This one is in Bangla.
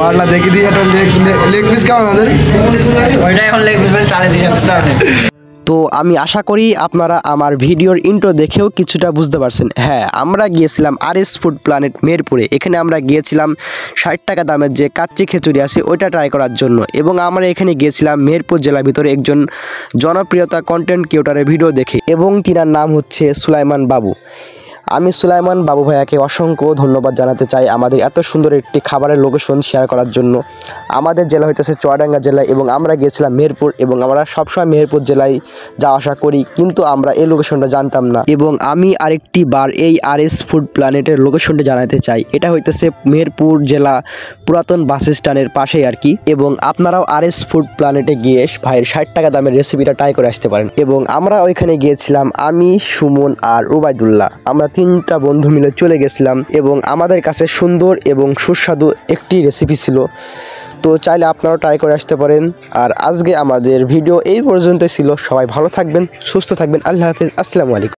মারলা দেখি দিয়ে একটা লেগ পিস কেমন আমাদের ওইটা এখন লেগ পিস চালে দিয়ে তো আমি আশা করি আপনারা আমার ভিডিওর ইন্ট্রো দেখেও কিছুটা বুঝতে পারছেন। হ্যাঁ, আমরা গিয়েছিলাম আরএস ফুড প্ল্যানেট মেহেরপুরে। এখানে আমরা গিয়েছিলাম 60 টাকা দামের যে কাচ্চি খিচুড়ি আছে ওইটা ট্রাই করার জন্য। এবং আমরা এখানে গিয়েছিলাম মেহেরপুর জেলার ভিতরে একজন জনপ্রিয়তা কন্টেন্ট ক্রিয়েটরের ভিডিও দেখে, এবং তিনার নাম হচ্ছে সুলাইমান বাবু। আমি সুলাইমান বাবু ভাইয়াকে অসংখ্য ধন্যবাদ জানাতে চাই আমাদের এত সুন্দর একটি খাবারের লোকেশন শেয়ার করার জন্য। আমাদের জেলা হইতেছে চুয়াডাঙ্গা জেলায় এবং আমরা গিয়েছিলাম মেহেরপুর, এবং আমরা সবসময় মেহেরপুর জেলায় যাওয়া আসা করি, কিন্তু আমরা এই লোকেশনটা জানতাম না। এবং আমি আরেকটি বার এই আরএস ফুড প্ল্যানেটের লোকেশনটি জানাতে চাই। এটা হইতেছে মেহেরপুর জেলা পুরাতন বাস স্ট্যান্ডের পাশেই আর কি। এবং আপনারাও আরএস ফুড প্ল্যানেটে গিয়ে ভাইয়ের 60 টাকা দামের রেসিপিটা ট্রাই করে আসতে পারেন। এবং আমরা ওইখানে গিয়েছিলাম আমি, সুমন আর উবাইদুল্লাহ। আমরা 3টা বন্ধু মিলে চলে গেছিলাম এবং আমাদের কাছে সুন্দর এবং সুস্বাদু একটি রেসিপি ছিল। তো চাইলে আপনারাও ট্রাই করে আসতে পারেন। আর আজকে আমাদের ভিডিও এই পর্যন্তই ছিল। সবাই ভালো থাকবেন, সুস্থ থাকবেন। আল্লাহ হাফেজ, আসসালামু আলাইকুম।